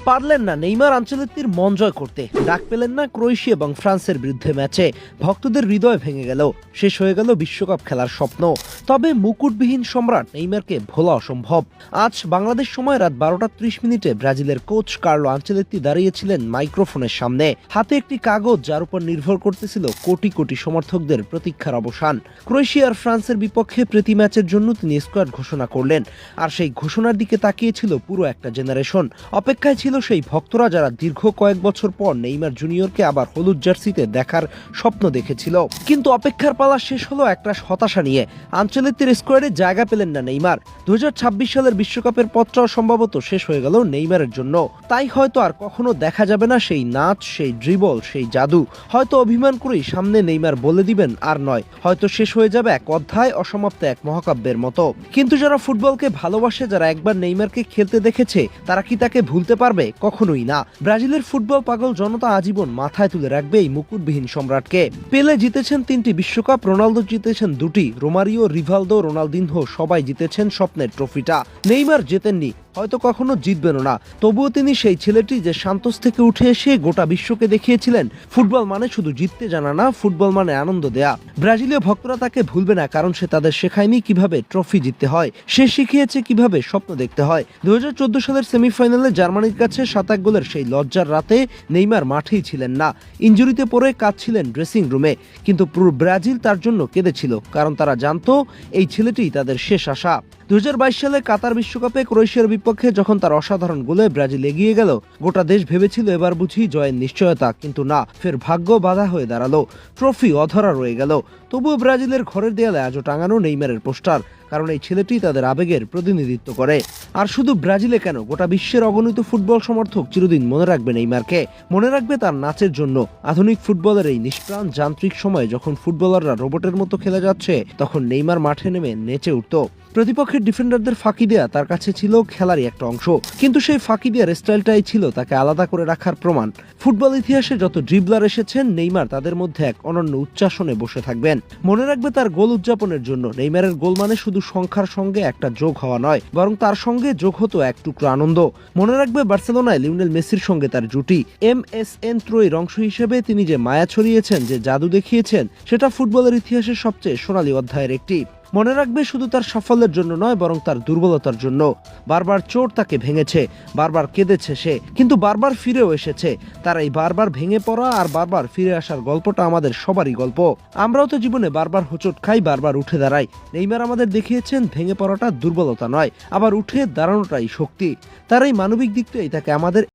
পারলেন না নেইমার আনচেলত্তির মন জয় করতে, ডাক পেলেন না ক্রোয়েশিয়া এবং ফ্রান্সের বিরুদ্ধে ম্যাচে। ভক্তদের হৃদয় ভেঙে গেল, শেষ হয়ে গেল বিশ্বকাপ খেলার স্বপ্ন। তবে মুকুটবিহীন সম্রাট নেইমারকে ভোলা অসম্ভব। আজ বাংলাদেশ সময় রাত 12টা 30 মিনিটে ব্রাজিলের কোচ কার্লো আনচেলত্তি দাঁড়িয়েছিলেন মাইক্রোফোনের সামনে, হাতে একটি কাগজ যার উপর নির্ভর করতেছিল কোটি কোটি সমর্থকদের প্রতীক্ষার অবসান। ক্রোয়েশিয়া আর ফ্রান্সের বিপক্ষে প্রীতি ম্যাচের জন্য তিনি স্কোয়াড ঘোষণা করলেন, আর সেই ঘোষণার দিকে তাকিয়েছিল পুরো একটা জেনারেশন। অপেক্ষায় ছিল সেই ভক্তরা যারা দীর্ঘ কয়েক বছর পর নেইমার জুনিয়রকে আবার হলুদ জার্সিতে দেখার স্বপ্ন দেখেছিল। কিন্তু অপেক্ষার পালা শেষ হলো একটা হতাশা নিয়ে। আনচেলত্তির স্কোয়াডে জায়গা পেলেন না নেইমার। 2026 সালের বিশ্বকাপের পথটাও সম্ভবত শেষ হয়ে গেল নেইমারের জন্য। তাই হয়তো আর কখনো দেখা যাবে না সেই নাচ, সেই ড্রিবল, সেই জাদু। হয়তো অভিমান করেই সামনে নেইমার বলে দিবেন আর নয়, হয়তো শেষ হয়ে যাবে এক অধ্যায়, অসমাপ্ত এক মহাকাব্যের মতো। কিন্তু যারা ফুটবলকে ভালোবাসে, যারা একবার নেইমারকে খেলতে দেখেছে, তারা কি তাকে ভুলতে পারবে? কখনোই না। ব্রাজিলের ফুটবল পাগল জনতা আজীবন মাথায় তুলে রাখবে এই মুকুটবিহীন সম্রাটকে। পেলে জিতেছেন 3টি বিশ্বকাপ, রোনালদো জিতেছেন 2টি, রোমারিও, রিভালদো, রোনালদিনহো সবাই জিতেছেন স্বপ্নের ট্রফিটা। নেইমার জেতেননি, হয়তো কখনো জিতবেনও না। তবুও তিনি সেই ছেলেটি যে সান্তোস থেকে উঠে এসে গোটা বিশ্বকে দেখিয়েছিলেন ফুটবল মানে শুধু জিততে জানা না, ফুটবল মানে আনন্দ দেয়া। ব্রাজিলীয় ভক্তরা তাকে ভুলবে না, কারণ সে তাদের শেখায়নি কিভাবে ট্রফি জিততে হয়, সে শিখিয়েছে কিভাবে স্বপ্ন দেখতে হয়। 2014 সালের সেমিফাইনালে জার্মানির কাছে 7-1 গোলের সেই লজ্জার রাতে নেইমার মাঠেই ছিলেন না, ইনজুরিতে পড়ে কাঁদছিলেন ড্রেসিং রুমে। কিন্তু পুরো ব্রাজিল তার জন্য কেঁদেছিল, কারণ তারা জানতো এই ছেলেটি তাদের শেষ আশা। 2022 সালে কাতার বিশ্বকাপে ক্রোয়েশিয়ার বিপক্ষে যখন তার অসাধারণ গোলে ব্রাজিল এগিয়ে গেল, গোটা দেশ ভেবেছিল এবার বুঝি জয়ের নিশ্চয়তা। কিন্তু না, ফের ভাগ্য বাধা হয়ে দাঁড়ালো, ট্রফি অধরা রয়ে গেল। তবুও ব্রাজিলের ঘরের দেয়ালে আজও টাঙানো নেইমারের পোস্টার, কারণ এই ছেলেটি তাদের আবেগের প্রতিনিধিত্ব করে। আর শুধু ব্রাজিলে কেন, গোটা বিশ্বের অগণিত ফুটবল সমর্থক চিরদিন মনে রাখবে নেইমারকে, মনে রাখবে তার নাচের জন্য। আধুনিক ফুটবলের এই নিষ্প্রাণ যান্ত্রিক সময়ে যখন ফুটবলাররা রোবটের মতো খেলে যাচ্ছে, তখন নেইমার মাঠে নেমে নেচে উঠত। প্রতিপক্ষের ডিফেন্ডারদের ফাঁকি দেয়া তার কাছে ছিল খেলারই একটা অংশ, কিন্তু সেই ফাঁকি দেওয়ার স্টাইলটাই ছিল তাকে আলাদা করে রাখার প্রমাণ। ফুটবল ইতিহাসে যত ড্রিবলার এসেছেন, নেইমার তাদের মধ্যে এক অনন্য উচ্চাসনে বসে থাকবেন। মনে রাখবে তার গোল উদযাপনের জন্য। নেইমারের গোল মানে শুধু সংখ্যার সঙ্গে একটা যোগ হওয়া নয়, বরং তার সঙ্গে যোগ হতো এক টুকরো আনন্দ। মনে রাখবে বার্সেলোনায় লিওনেল মেসির সঙ্গে তার জুটি, MSN ত্রয়ীর অংশ হিসেবে তিনি যে মায়া ছড়িয়েছেন, যে জাদু দেখিয়েছেন, সেটা ফুটবলের ইতিহাসের সবচেয়ে সোনালী অধ্যায়ের একটি। মনে রাখবে শুধু তার সাফল্যের জন্য নয়, বরং তার দুর্বলতার জন্য। বারবার চোট তাকে ভেঙেছে, বারবার কেঁদেছে সে, কিন্তু বারবার ফিরেও এসেছে। তার এই বারবার ভেঙে পড়া আর বারবার ফিরে আসার গল্পটা আমাদের সবারই গল্প। আমরাও তো জীবনে বারবার হোঁচট খাই, বারবার উঠে দাঁড়াই। নেইমার আমাদের দেখিয়েছেন ভেঙে পড়াটা দুর্বলতা নয়, আবার উঠে দাঁড়ানোটাই শক্তি। তার এই মানবিক দিকটাই তাকে আমাদের